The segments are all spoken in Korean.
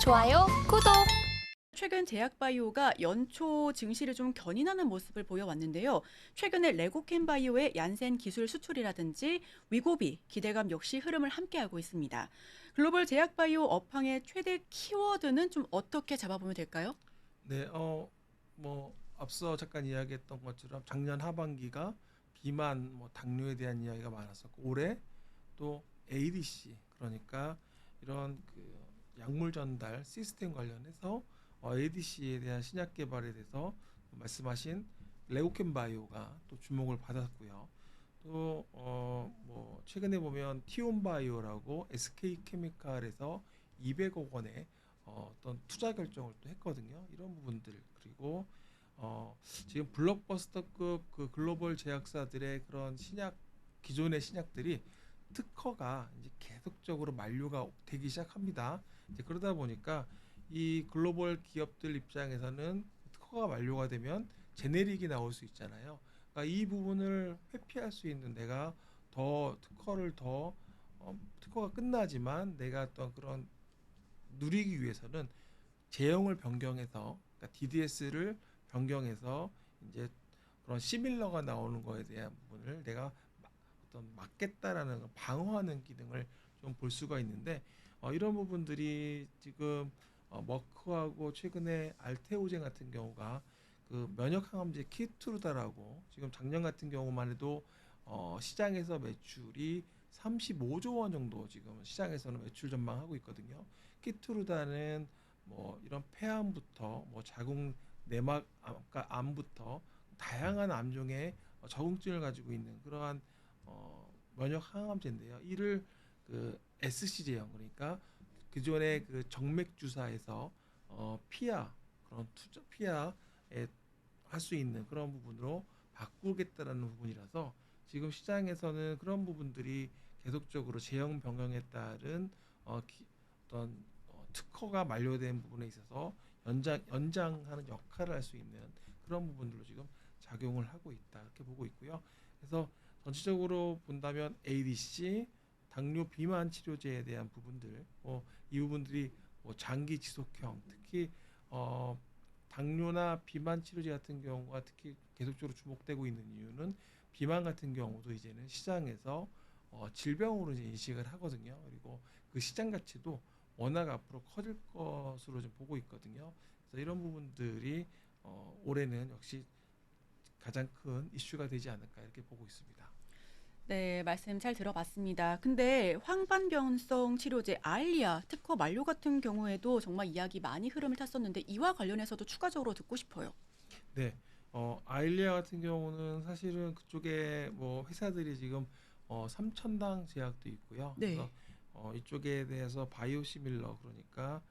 좋아요, 구독. 최근 제약바이오가 연초 증시를 좀 견인하는 모습을 보여왔는데요. 최근에 레고캠바이오의 얀센 기술 수출이라든지 위고비, 기대감 역시 흐름을 함께하고 있습니다. 글로벌 제약바이오 업황의 최대 키워드는 좀 어떻게 잡아보면 될까요? 네, 앞서 잠깐 이야기했던 것처럼 작년 하반기가 비만, 당뇨에 대한 이야기가 많았었고 올해 또 ADC 그러니까 이런 그 약물 전달 시스템 관련해서 ADC에 대한 신약 개발에 대해서 말씀하신 레고캠 바이오가 또 주목을 받았고요. 또 최근에 보면 티온 바이오라고 SK 케미칼에서 200억 원의 어떤 투자 결정을 또 했거든요. 이런 부분들 그리고 지금 블록버스터급 그 글로벌 제약사들의 그런 신약 기존의 신약들이 특허가 이제 계속적으로 만료가 되기 시작합니다. 이제 그러다 보니까 이 글로벌 기업들 입장에서는 특허가 만료가 되면 제네릭이 나올 수 있잖아요. 그러니까 이 부분을 회피할 수 있는 내가 더 특허를 더 특허가 끝나지만 내가 어떤 그런 누리기 위해서는 제형을 변경해서 그러니까 DDS를 변경해서 이제 그런 시밀러가 나오는 거에 대한 부분을 내가 어떤 막겠다라는 방어하는 기능을 좀 볼 수가 있는데 이런 부분들이 지금 머크하고 최근에 알테오젠 같은 경우가 그 면역 항암제 키투르다라고 지금 작년 같은 경우만 해도 시장에서 매출이 35조 원 정도 지금 시장에서는 매출 전망하고 있거든요. 키투르다는 뭐 이런 폐암부터 자궁 내막 암부터 다양한 암종의 적응증을 가지고 있는 그러한 면역 항암제인데요. 이를 그 SC 제형 그러니까 기존의 그 정맥 주사에서 피하 그런 피하에 할 수 있는 그런 부분으로 바꾸겠다라는 부분이라서 지금 시장에서는 그런 부분들이 계속적으로 제형 변경에 따른 어떤 특허가 만료된 부분에 있어서 연장하는 역할을 할 수 있는 그런 부분들로 지금 작용을 하고 있다 이렇게 보고 있고요. 그래서 전체적으로 본다면 ADC, 당뇨 비만 치료제에 대한 부분들, 이 부분들이 장기 지속형, 특히 당뇨나 비만 치료제 같은 경우가 특히 계속적으로 주목되고 있는 이유는 비만 같은 경우도 이제는 시장에서 질병으로 이제 인식을 하거든요. 그리고 그 시장 가치도 워낙 앞으로 커질 것으로 좀 보고 있거든요. 그래서 이런 부분들이 올해는 역시 가장 큰 이슈가 되지 않을까 이렇게 보고 있습니다. 네, 말씀 잘 들어봤습니다. 근데 황반변성 치료제 아일리아 특허 만료 같은 경우에도 정말 이야기 많이 흐름을 탔었는데 이와 관련해서도 추가적으로 듣고 싶어요. 네, 아일리아 같은 경우는 사실은 그쪽에 회사들이 지금 삼천당 제약도 있고요. 그래서 네. 이쪽에 대해서 바이오시밀러 그러니까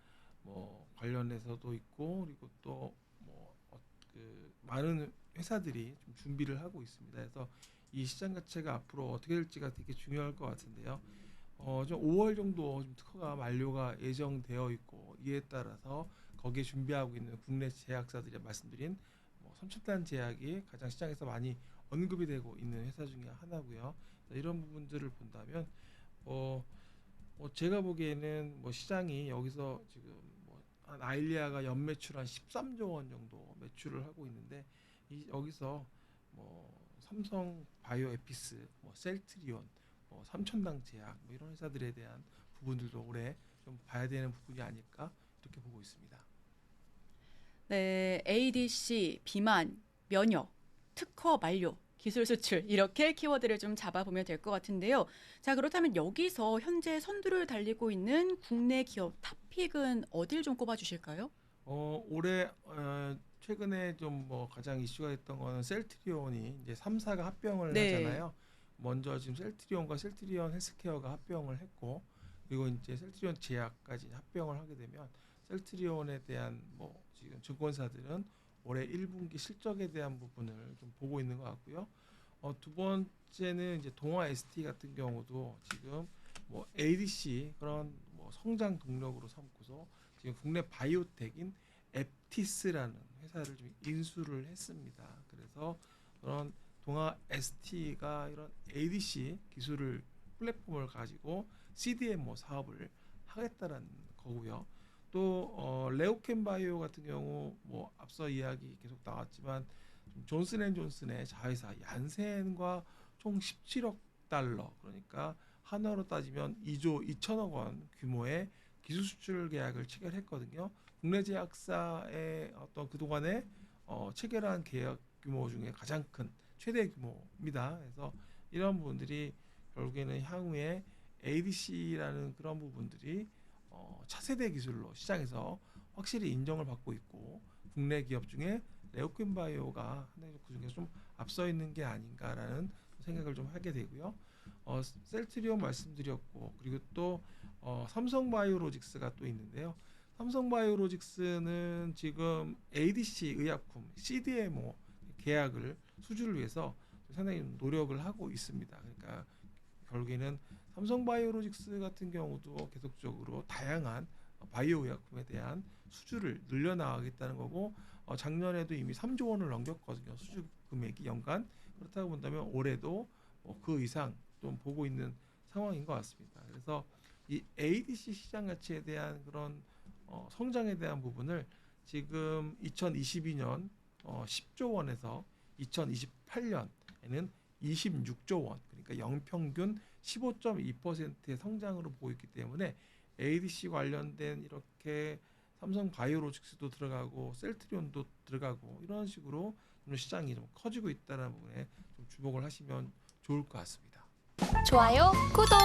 관련해서도 있고 그리고 또그 많은 회사들이 좀 준비를 하고 있습니다. 그래서 이 시장 자체가 앞으로 어떻게 될지가 되게 중요할 것 같은데요. 좀 5월 정도 좀 특허가 만료가 예정되어 있고 이에 따라서 거기에 준비하고 있는 국내 제약사들이 말씀드린 삼천단 제약이 가장 시장에서 많이 언급이 되고 있는 회사 중에 하나고요. 이런 부분들을 본다면 제가 보기에는 시장이 여기서 지금 한 아일리아가 연매출 한 13조 원 정도 매출을 하고 있는데 여기서 삼성 바이오에피스, 셀트리온, 삼천당 제약 이런 회사들에 대한 부분들도 올해 좀 봐야 되는 부분이 아닐까 이렇게 보고 있습니다. 네, ADC, 비만, 면역, 특허 만료, 기술 수출 이렇게 키워드를 좀 잡아보면 될 것 같은데요. 자, 그렇다면 여기서 현재 선두를 달리고 있는 국내 기업 탑픽은 어딜 좀 꼽아주실까요? 올해 최근에 좀 가장 이슈가 됐던 거는 셀트리온이 이제 3사가 합병을 네. 하잖아요. 먼저 지금 셀트리온과 셀트리온 헬스케어가 합병을 했고 그리고 이제 셀트리온 제약까지 합병을 하게 되면 셀트리온에 대한 지금 증권사들은 올해 1분기 실적에 대한 부분을 좀 보고 있는 것 같고요. 두 번째는 이제 동아 ST 같은 경우도 지금 ADC 그런 성장 동력으로 삼고서 지금 국내 바이오텍인 앱티스라는 회사를 좀 인수를 했습니다. 그래서 그런 동아 ST가 이런 ADC 기술을 플랫폼을 가지고 CDMO 사업을 하겠다라는 거고요. 레오캠바이오 같은 경우 뭐 앞서 이야기 계속 나왔지만 존슨앤존슨의 자회사 얀센과 총 17억 달러, 그러니까 한화로 따지면 2조 2천억 원 규모의 기술 수출 계약을 체결했거든요. 국내 제약사의 어떤 그동안의 체결한 계약 규모 중에 가장 큰 최대 규모입니다. 그래서 이런 부분들이 결국에는 향후에 ADC라는 그런 부분들이 차세대 기술로 시장에서 확실히 인정을 받고 있고, 국내 기업 중에 레오켄바이오가 하나의 그 중에서 좀 앞서 있는 게 아닌가라는 생각을 좀 하게 되고요. 셀트리온 말씀드렸고, 그리고 또 삼성바이오로직스가 또 있는데요. 삼성바이오로직스는 지금 ADC 의약품 CDMO 계약을 수주를 위해서 상당히 노력을 하고 있습니다. 그러니까 결국에는 삼성바이오로직스 같은 경우도 계속적으로 다양한 바이오 의약품에 대한 수주를 늘려나가겠다는 거고, 작년에도 이미 3조 원을 넘겼거든요. 수주 금액이 연간. 그렇다고 본다면 올해도 그 이상 좀 보고 있는 상황인 것 같습니다. 그래서 이 ADC 시장 가치에 대한 그런 성장에 대한 부분을 지금 2022년 10조 원에서 2028년에는 26조 원, 그러니까 연평균 15.2%의 성장으로 보고 있기 때문에 ADC 관련된 이렇게 삼성 바이오로직스도 들어가고 셀트리온도 들어가고 이런 식으로 좀 시장이 좀 커지고 있다는 부분에 좀 주목을 하시면 좋을 것 같습니다. 좋아요, 구독!